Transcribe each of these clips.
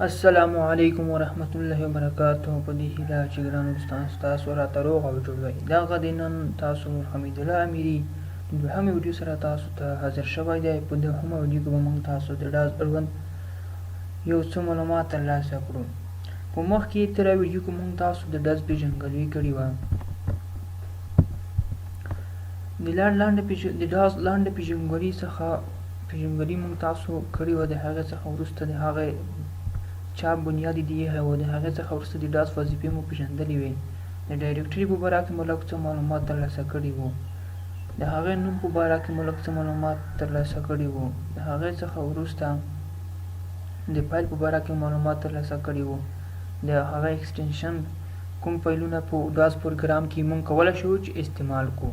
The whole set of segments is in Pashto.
السلام علیکم ورحمت الله وبرکاته. په دې هیله چې ګرانو دوستان ستاسو راته روغ او جوړ وي. دغه د نن تاسو حمید الله امیري د دوهمې ویډیو سره تاسو ته حاضر شوی دی. په دوهمه ویډیو کې به موږ تاسو د ډاز اړوند یو څه معلومات ترلاسه کړو. په مخکې تېره ویډیو کې موږ تاسو د ډاز پیژندګلوي کړې وه. د ډاز لاندې پیژندګلوي موږ تاسو کړې وه. د هغې څخه وروسته د هغې چا بنیادی دی او د هغې څخه وروسته د ډاز وظیفې مو پیژندلې وې. د ډایرکټري په باره کې مو لږ څه معلومات ترلاسه کړي وو. د هغې نوم په باره کې مو لږ څه معلومات ترلاسه کړي وو. د هغې څخه وروسته د فایل په باره کې معلومات ترلاسه کړي وو. د هغه ایکسټنشن کوم فایلونه په ډاز پروګرام کې مونږ کولی شو چې استعمال کړو.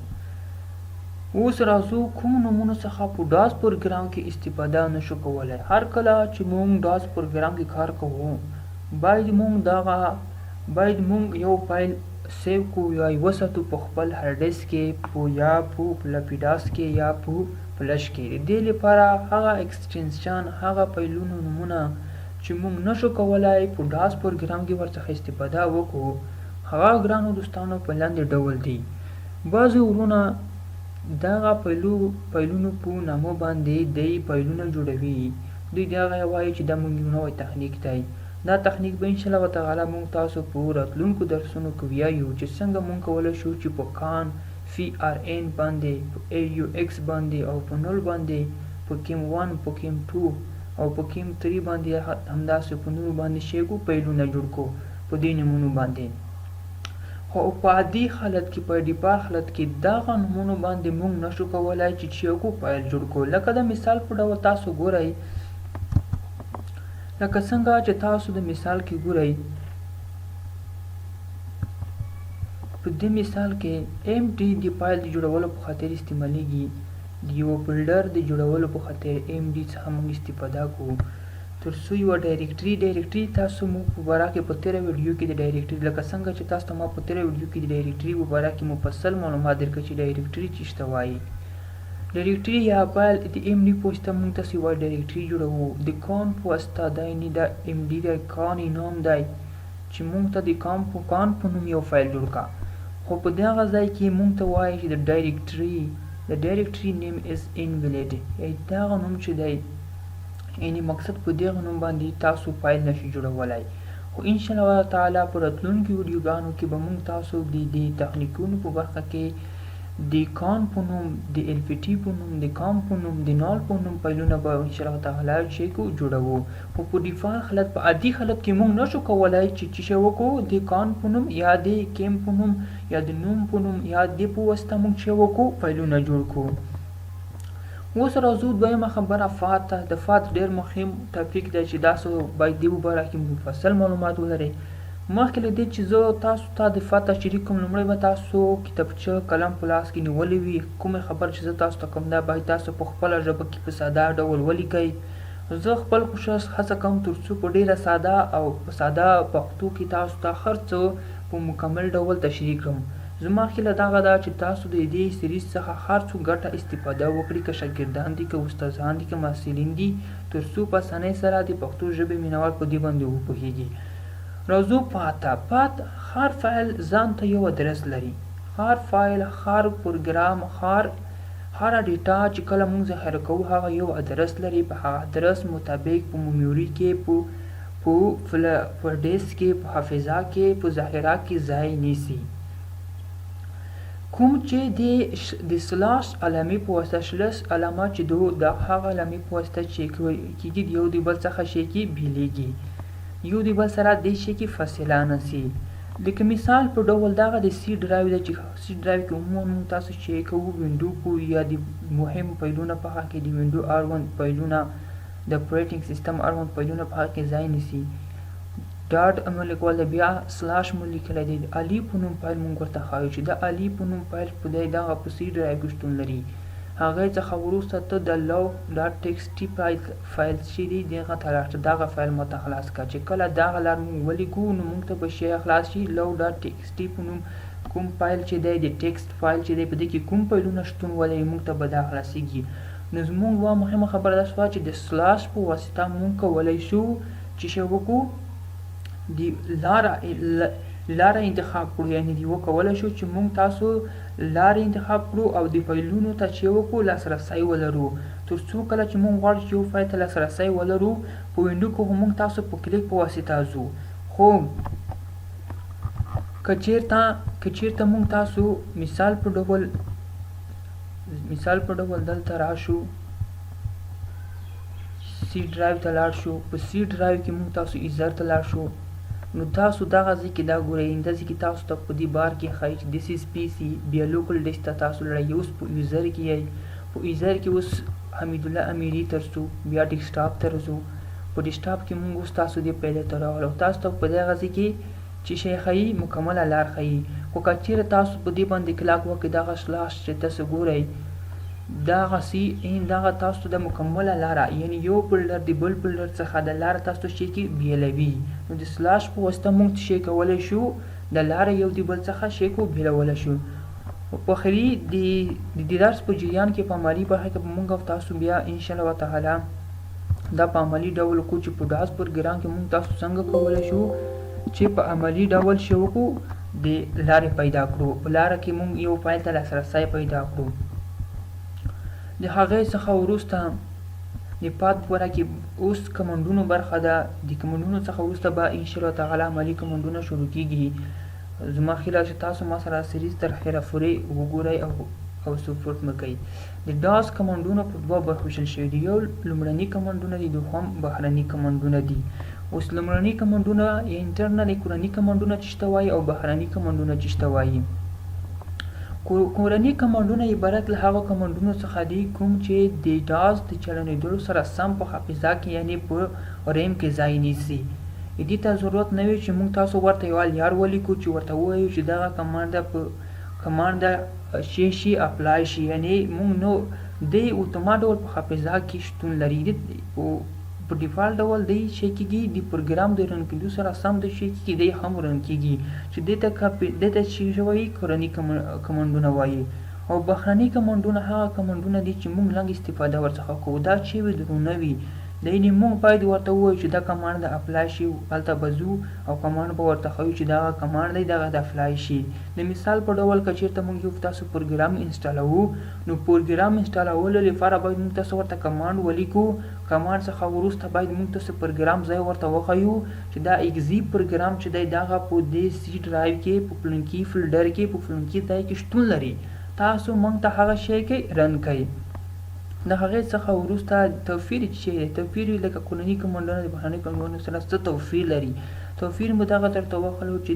اوس راځو کوم نومونو څخه په ډاز پروګرام کې استفاده نشو کولی. هر کله چې مونږ ډاز پروګرام کې کار کوو باید مونږ یو فایل سیو کړو یا یې وساتو په خپل هارډ ډیسک کې یا په فلپي ډاسک کې یا په فلش کې. د دې لپاره هغه ایکسټنشن هغه فایلونو نومونه چې مونږ نشو کولی په ډاز پروګرام کې ورڅخه استفاده وکړو هغه ګرانو دوستانو په لاندې ډول دي. بعضې ورونه دغه فایلونو په نامو باندې دی فایلونه جوړوي. دوی دغه وایي چې دا مونږ یو نوی تخنیک دی. دا تخنیک به انشاءالله تعالی مونږ تاسو په راتلونکو درسونو کې ویایو چې څنګه مونږ کولی شو چې په کان FRN باندې په AUX باندې او په نول باندې په کیم 1 په کیم 2 او په کیم 3 باندې همداسې په نورو باندې شیګو فایلونه جوړ کړو په دې نومونو باندې. خو په عادي حالت کې په ډیپار حالت کې دغه نومونو باندې مونږ نشو کولی چې یو فایل جوړ کړو. لکه د مثال په ډول تاسو ګورئ، لکه څنګه چې تاسو د مثال کې ګورئ. په دې مثال کې MD د فایل د جوړولو په خاطر استعمالیږي. د یو فولډر د جوړولو په خاطر MD څخه مونږ استفاده کوو. تر څو یوه ډایرکټري تاسو مو په باره کې په تېره ویډیو کې د ډایرکټري لکه څنګه چې تاسو ته ما په تېره ویډیو کې د ډایرکټري په باره کې مفصل معلومات درکړه چې ډایرکټري څه ته وایي. ډایرکټري یا فایل د MD په واسطه مونږ تاسو یوه ډایرکټري جوړوو. د کان په واسطه دا یعنې دا MD دی، کان یې نوم دی چې مونږ ته د کان په نوم یو فایل جوړ کړه. خو په دغه ځای کې مونږ ته وایي چې د ډایرکټري نیم از انویلیډ، یعنې دغه نوم چې دی یعنی مقصد په دغه نوم باندې تاسو فایل نشئ جوړولی. خو انشاءالله تعالی په راتلونکو ویډیوګانو کې به موږ تاسو د دې تخنیکونو په برخه کې د کان په نوم، د LPT په نوم، د کام په نوم، د نال په نوم فایلونه به انشاءالله تعالی جوړوو. خو په ډیفالټ حالت په عادي حالت کې موږ نشو کولی چې څه شی وکړو، د کان په نوم یا د کیم په نوم یا د نوم په نوم یا د په واسطه موږ څه وکړو فایلونه جوړ کړو. اوس راځو دویمه خبره فات ته. د فات ډېر مهم ټاپک دی چې تاسو باید دې په باره کې مفصل معلومات ولرئ. مخکې له دې چې زه تاسو ته د فات تشریح کوم لومړی به تاسو کتابچه قلم په لاس کې نیولی وي. کومې خبرې چې زه تاسو ته کوم دا باید تاسو په خپله ژبه کې په ساده ډول ولیکئ. زه خپل کوشش هڅه کوم تر څو په ډېره ساده او په ساده پښتو کې تاسو ته هر څه په مکمل ډول تشریح کړم. زما هیله دغه ده چې تاسو د دې سیریز څخه هر څو ګټه استفاده وکړئ، که شاګردان دي، که استادان دي، که محصلین دي، تر څو په اسانۍ سره د پښتو ژبې مینوال په دې باندې وپوهیږي. راځو فات ته. فات هر فایل ځان ته یو ادرس لري. هر فایل، هر پروګرام، هر ډیټا چې کله موږ ذخیره کوو هغه یو ادرس لري. په هغه ادرس مطابق په میموري کې، په ډیسک کې، په حافظه کې، په ذخیره کې ځای نیسي. کوم چې د سلاش علامې په واسطه سلس علامه چې د هغه علامې په واسطه چې کېږي د یو د بل څخه شی کې بیلیږي، یو د بل سره دې شی کې فاصله نسي. لکه مثال په ډول دغه د C ډرایو دی چې C ډرایو کې عموما تاسو چې کوو وینډو کو یا د مهم فایلونه په هغه کې د وینډو R1 فایلونه، د اپریټینګ سیسټم R1 فایلونه په هغه کې ځای نیسي. ډاټ مو لیکولی دی، بیا سلاش مو لیکلی دی. د علي په نوم فایل مونږ ورته ښایو چې د علي په نوم فایل په دی دغه په C ډرایو کې شتون لري. هغې څخه وروسته ته د log ډاټ TXT فایل چې دی دغه فایل ماته خلاص کړه. چې کله دغه لار مونږ ولیکو نو مونږ ته به شی خلاص شي. log ډاټ TXT په نوم کوم فایل چې دی د ټیکسټ فایل چې دی په دې کې کوم فایلونه شتون ولري مونږ ته به دا خلاصیږي. نو زموږ یوه مهمه خبره دا شوه چې د سلاش په واسطه مونږ کولی شو چې شی وکړو د لاره انتخاب کړو، یعنې د وکولی شو چې موږ تاسو لارې انتخاب کړو او د فایلونو ته چې وکړو لاسرسی ولرو. تر څو کله چې موږ غواړو چې یو فایل ته لاسرسی ولرو په وینډو کې موږ تاسو په کلیک په واسطه ځو. خو که چیرته موږ تاسو مثال په ډول دلته راشو، سی ډرایو ته لاړ شو. په سی ډرایو کې موږ تاسو ایزر ته لاړ شو، نو تاسو دغه ځای کې دا ګورئ، داسې کې تاسو ته په دې بار کې ښایي چې دیس از پی سي، بیا لوکل ډیسک ته تاسو لړئ. اوس په ایزر کې یئ، په ایزر کې اوس حمیدالله امیري ته ځو، بیا ډیسکټاپ ته ځو. په ډیسکټاپ کې موږ اوس تاسو دې پیلې ته راولو. تاسو ته په دغه ځای کې چې شی ښایي مکمله لار ښایي. خو که چیرې تاسو په دې باندې کلاک وکړئ، دغه سلاش چې تاسو ګورئ دغه تاسو ته د مکمله لاره، یعنې یو فولډر د بل فولډر څخه د لاره تاسو شی کې بیلوي. نو د سلاش په واسطه موږ شی کولی شو د لاره یو د بل څخه شی کو بیلولی شو. په اخري د درس په جریان کې په عملي برخه کې موږ او تاسو بیا انشاءالله تعالی دا په عملي ډول وکړو چې په ډاس پروګرام کې موږ تاسو څنګه کولی شو چې په عملي ډول شی وکړو د لارې پیدا کړو. په لاره کې موږ یو فایل ته لاسرسی پیدا کړو. د هغې څخه وروسته د پات پوره کې اوس کمنډونو برخه ده. د کمنډونو څخه وروسته به انشاءالله تعالی عملي کمنډونه شروع کیږي. زما خیال چې تاسو ما سره سریز تر اخره پورې وګورئ او سپورټ مې کوئ. د ډاس کمنډونه په دوه برخو ویشل شوي دي، یو لومړني کمنډونه دي، دوهم بهرني کمنډونه دي. اوس لومړني کمنډونه یا انټرنل کورني کمنډونه چې شته وایي او بهرني کمنډونه چې شته وایي. کورني کمنډونه عبارت له هغو کمنډونو څخه دي کوم چې د ډاس د چلنېدلو سره سم په حافظه کې یعنې په ریم کې ځای نیسي. دې ته ضرورت نه وي چې موږ تاسو ورته یوه لیار ولیکو چې ورته ووایو چې دغه کمانډ شي اپلای شي، یعنې موږ نو دی اتومات ډول په حافظه کې شتون لري. په ډیفالت ډول دی شی کېږي د پروګرام د رن کېدو سره سم د شی کېږي دی هم رن کېږي چې دې ته چې وایي کورني کمنډونه وایي. او بهرني کمنډونه هغه کمنډونه دي چې موږ لږ استفاده ورڅخه کوو. دا چې وي درونه وي، یعنې موږ باید ورته ووایو چې دا کمانډ د اپلای شي، هلته به ځو او کمانډ به ورته ښیو چې دغه کمانډ دی دغه د اپلای شي. د مثال په ډول که چېرته موږ یو تاسو پروګرام انسټالوو، نو پروګرام انسټالولو لپاره باید موږ تاسو ورته کمانډ ولیکو. کمانډ څخه وروسته باید موږ تاسو پروګرام ځای ورته وښیو چې دا اګزي پروګرام چې دی دغه په دې سی ډرایو کې په فلانکي فولډر کې په فلانکي ځای کې شتون لري. تاسو موږ ته هغه شی کې رن کړئ. د هغې څخه وروسته توفیر چې دی، توفیر لکه کورني کمنډونه د بهرني کمنډونو سره څه توفیر لري. توفیر مو دغه درته وښیو چې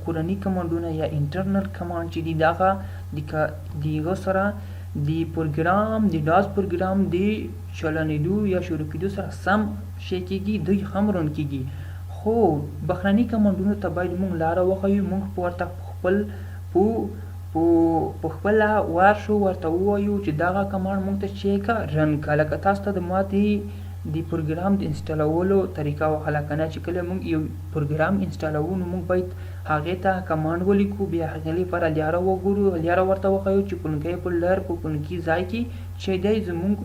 کورني کمنډونه یا انټرنل کمانډ چې دي دغه د هغه سره د پروګرام د ډاس پروګرام د چلنېدو یا شروع کېدو سره سم شی کېږي، دوی هم رن کېږي. خو بهرني کمنډونو ته باید موږ لاره وښیو، موږ ورته په خپله ورشو ورته ووایو چې دغه کمانډ موږ ته چې رن کړه. لکه تاسو ته د ماتې د پروګرام د انسټالولو طریقه وښله که نه، چې کله موږ یو پروګرام انسټالوو نو موږ باید هغې ته کمانډ ولیکو، بیا هغې لپاره لیاره وګورو، لیاره ورته وښیو چې فلانکی فولډر په فلانکي ځای کې چې دی زموږ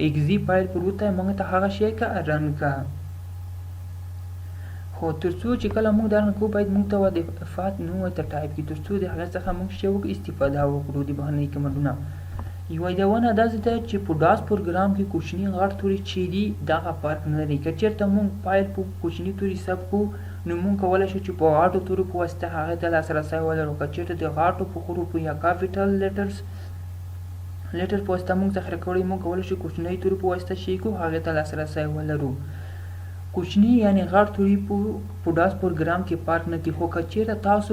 اګزي فایل پروت دی، موږ ته هغه شی رن کړه. خو تر څو چې کله موږ دا رن کوو باید موږ ته د فات نوم ورته ټایپ کړي تر څو د هغې څخه موږ شی استفاده وکړو. د بهرني کمنډونه یوه یادونه داسې ده چې په ډاس پروګرام کې کوچني غټ توري چې دي دغه فرق نه لري. که چېرته موږ فایل په کوچني توري ثبت کړو نو موږ کولی شو چې په غټو تورو په واسطه هغې ته لاسرسی ولرو. که چېرته د غټو په حروفو یا کاپیټل لیټر په واسطه موږ ذخیره کړی، موږ کولی شو کوچنۍ تورو په واسطه شی کړو هغې ته لاسرسی ولرو. کوچني یعنې غټ توري په ډاس پروګرام کې فرق نه کوي. خو که چېرته تاسو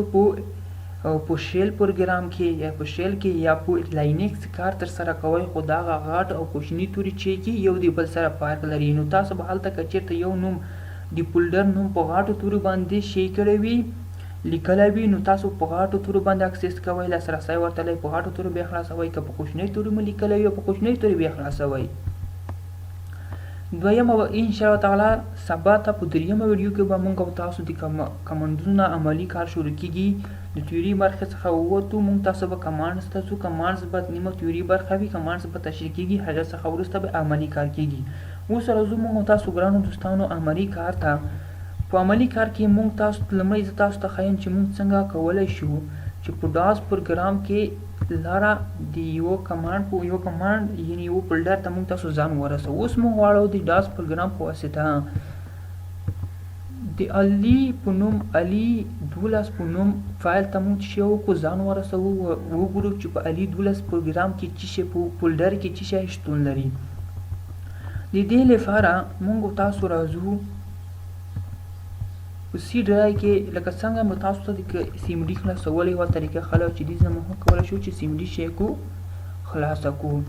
په شیل پروګرام کې یا په شیل کې یا په لاینکس کار ترسره کوئ، خو دغه غټ او کوچني توري چې یو د بل سره فرق لري. نو تاسو به هلته که چېرته یو نوم د فولډر نوم په غټو تورو باندې شی کړی وي لیکلی وي، نو تاسو په غټو تورو باندې اکسس کوئ، لاسرسی ورته لرئ، په غټو تورو بیا خلاصوئ. که په کوچنۍ تورو مو لیکلی وي په کوچنۍ تورو بیا خلاصوئ. دویمه انشاءالله تعالی سبا ته په دریمه ویډیو کې به موږ او تاسو د کمانډونو عملي کار شروع کېږي. د تیوري برخې څخه ووتو، موږ تاسو به کمانډز ته ځو. کمانډز به نیمه تیوري برخه وي، کمانډز به تشریح کېږي، هغې څخه وروسته به عملي کار کېږي. اوس راځو موږ تاسو ګرانو دوستانو عملي کار ته. په عملي کار کې موږ تاسو لومړی زه تاسو ته ښیم چې موږ څنګه کولی شو چې په ډاس پروګرام کې لاره د یو کمانډ یعنې یو فولډر ته موږ تاسو ځان ورسوو. اوس موږ غواړو د ډاس پروګرام په واسطه د علي په نوم علي 12 په نوم فایل ته موږ څه وکړو ځان ورسوو، وګورو چې په علي 12 پروګرام کې څه شی په فولډر کې څه شی شتون لري. د دې لپاره موږ تاسو راځو په سی ډرایو کې لکه څنګه مو تاسو ته د CMD خلاصولو یوه طریقه ښله چې دې موږ هم کولی شو چې CMD شی کو خلاصه کړو.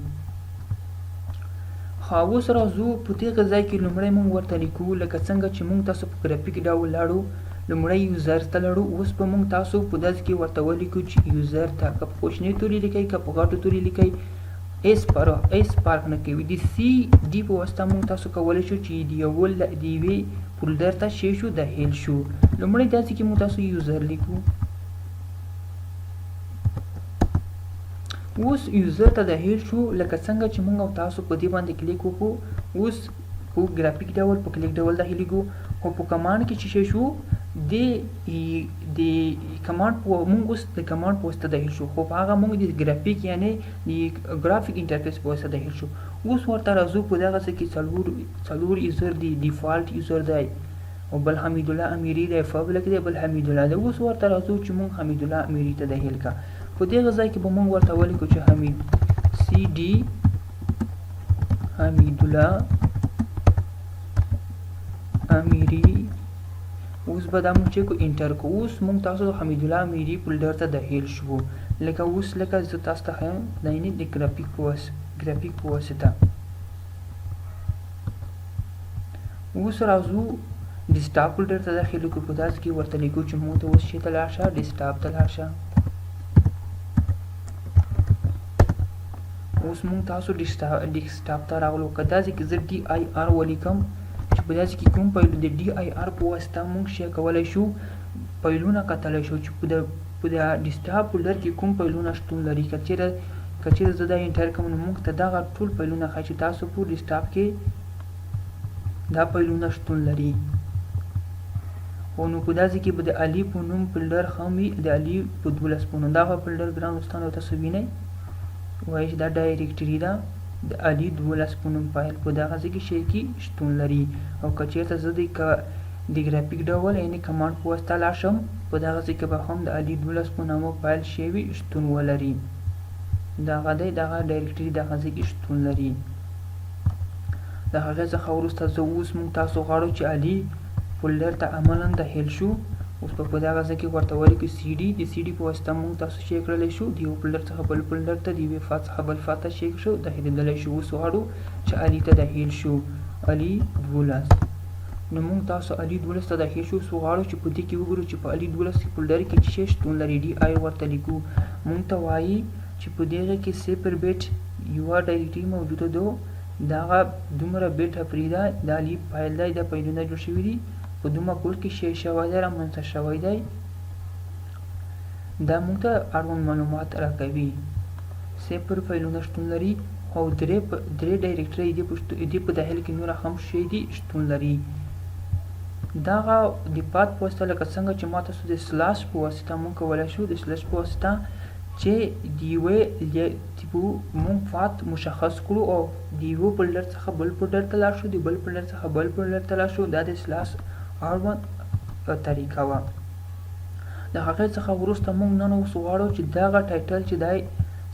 اوس راځو په دغه ځای کې لومړی موږ ورته لیکو لکه څنګه چې موږ تاسو په ګرافیک ډول لاړو لومړی یوزر ته لاړو. اوس به موږ تاسو په داسې کې ورته ولیکو چې یوزر ته که په کوچنۍ توري لیکئ که په غټو توري لیکئ ایس فرق نه کوي. د CMD په واسطه موږ تاسو کولی شو چې د یوې فولډر ته شی شو داخل شو. لومړی داسې کې موږ تاسو یوزر لیکو. اوس یوزر ته داخل شو لکه څنګه چې موږ تاسو په دې باندې کلیک وکړو. اوس په ګرافیک ډول په کلیک ډول داخلېږو خو په کمانډ کې چې شی شو د کمانډ موږ اوس د کمانډ په واسطه داخل شو خو په هغه موږ د ګرافیک یعنې د ګرافیک انټرفیس په واسطه داخل شو. اوس ورته راځو په دغه څه کې څلور یوزر دی، ډیفالټ یوزر دی او بل حمید الله امیری دی، فبلک دی، بل حمید الله دی. اوس ورته راځو چې موږ حمید الله امیری ته داخل کا. په دغه ځای کې به موږ ورته ولیکو چې حمید CD حمید الله امیری. اوس به دا موږ چې کو انټر کو. اوس موږ تاسو حمید الله امیری فولډر ته داخل شو لکه اوس لکه زه تاسو ته ښیم دا یعنې د ګرافیک په واسطه. اوس راځو ډیسکټاپ فولډر ته داخل کړو. په داسې کې ورته لیکو چې موږ ته اوس شی ته لاړ شه ډیسکټاپ ته لاړ شه. اوس موږ تاسو ډیسکټاپ ته راغلو. که داسې کې زه DIR ولیکم چې په داسې کې کوم فایل د DIR په واسطه موږ شی کولی شو فایلونه کتلی شو چې په ډیسکټاپ فولډر کې کوم فایلونه شتون لري. که چېرې زه دا انټر کوم نو موږ ته دغه ټول فایلونه ښایي چې تاسو په ډیسکټاپ کې دا فایلونه شتون لري. خو نو په داسې کې به د علي په نوم فولډر هم وي، د علي په 12 په نوم. دغه فولډر ګران دوستانو تاسو وینئ وایي چې دا ډایرکټري ده د علي 12 په نوم فایل په دغه ځای کې شی کې شتون لري. او که چېرته زه د ګرافیک ډول یعنې کمانډ په واسطه لاړ شم په دغه ځای کې به هم د علي 12 په نامه فایل شی وي شتون ولري. دغه دی دغه ډایرکټري دغه ځای کې شتون لري. د هغې څخه وروسته زه اوس موږ تاسو غواړو چې علي فولډر ته عملا داخل شو. اوس په دغه ځای کې ورته ولیکو CD. د CD په واسطه موږ تاسو شی کړلی شو د یو فولډر څخه بل فولډر ته، د یوې فایل څخه بل فایل ته شی شو داخلېدلی شو. اوس غواړو چې علي ته داخل شو علي 12. نو موږ تاسو علي 12 ته داخل شو. اوس غواړو چې په دې کې وګورو چې په علي 12 فولډر کې څه شی شتون لري. DI ورته لیکو. موږ ته وایي چې په دغه کې 0 بیټ یوه ډایرکټري موجوده ده. دغه دومره بیټ افریده د علي فایل دی، دا فایلونه جوړ شوي دي په دومره کول کې شی شوی دی رامنځته شوی دی. دا موږ ته اړوند معلومات راکوي. 0 فایلونه شتون لري او 3 ډایرکټرۍ دې په داخل کې نور هم شی دي شتون لري. دغه د پات په واسطه لکه څنګه چې ما تاسو د سلاش په واسطه موږ کولی شو د سلاش په واسطه چې د یوې موږ پات مشخص کړو او د یوه فولډر څخه بل فولډر ته لاړ شو، د بل فولډر څخه بل فولډر ته لاړ شو. دا د سلاش اړوند طریقه وه. د هغې څخه وروسته موږ نن اوس غواړو چې دغه ټایټل چې دی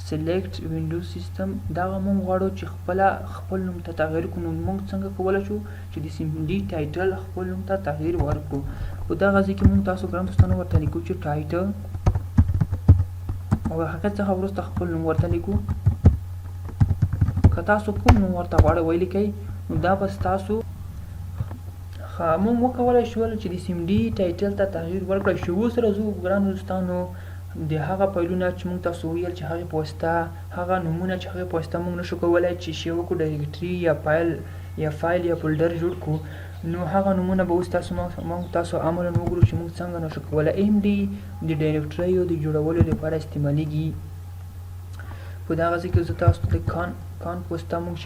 سلیکټ وینډوز سیسټم دغه موږ غواړو چې خپل نوم ته تغییر کړو. نو موږ څنګه کولی شو چې د CMD ټایټل خپل نوم ته تغییر ورکړو. په دغه ځای کې موږ تاسو ګران دوستانو ورته لیکو چې ټایټل او هغې څخه وروسته خپل نوم ورته لیکو. که تاسو کوم نوم ورته غواړئ ولیکئ نو دا به ستاسو موږ وکولی شول چې د CMD ټایټل ته تغییر ورکړی شو. اوس راځو ګرانو دوستانو د هغه فایلونه چې موږ تاسو ویل چې هغې په واسطه هغه نومونه چې هغې په واسطه موږ نشو کولی چې شی وکړو ډایرکټري یا فایل یا فولډر جوړ کړو. نو هغه نومونه به اوس موږ تاسو عملا وګورو چې موږ څنګه نشو کولی. CMD د ډایرکټریو د جوړولو لپاره استعمالیږي. په دغه ځای کې زه تاسو ته اکاونټ په واسطه موږ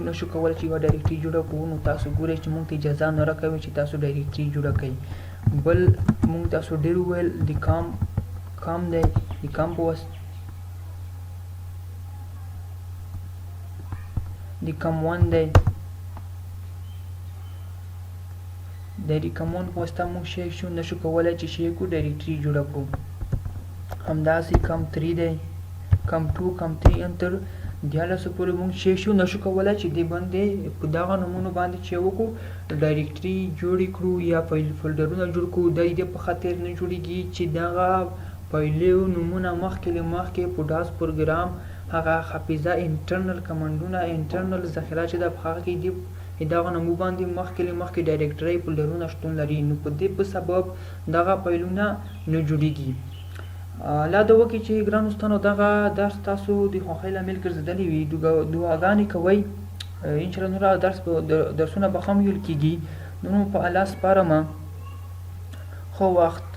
نشو کولی چې یوه ډایرکټري جوړه کړو. نو تاسو ګورئ چې موږ ته اجازه نه راکوي چې تاسو ډایرکټري جوړه کړئ. بل موږ تاسو ډېر وویل د کام دی، د کام په واسطه د کم 1 دی، د کم 1 په واسطه موږ نشو کولی چې ډایرکټري جوړه کړو. همداسې کم 3 دی، کم 2 کم 3 ان تر 14 پورې موږ نشو کولی چې دې باندې په دغه نومونو باندې چې وکړو ډایرکټري جوړې کړو یا فولډرونه جوړ کړو. د دې په خاطر نه جوړېږي چې دغه فایلو نومونه مخکې په ډاس پروګرام هغه حافظه انټرنل کمانډونه انټرنل ذخیره چې د په هغه کې د دغه نومو باندې مخکې ډایرکټري فولډرونه شتون لري. نو په دې په سبب دغه فایلونه نه جوړېږي. لا دا وکړئ چې ګران دوستانو دغه درس تاسو د خوښۍ لامل ګرځېدلی وي. دعاګانې کوئ انشاءالله نور درسونه به هم ویل کېږي. نو په الله سپارم ښه وخت.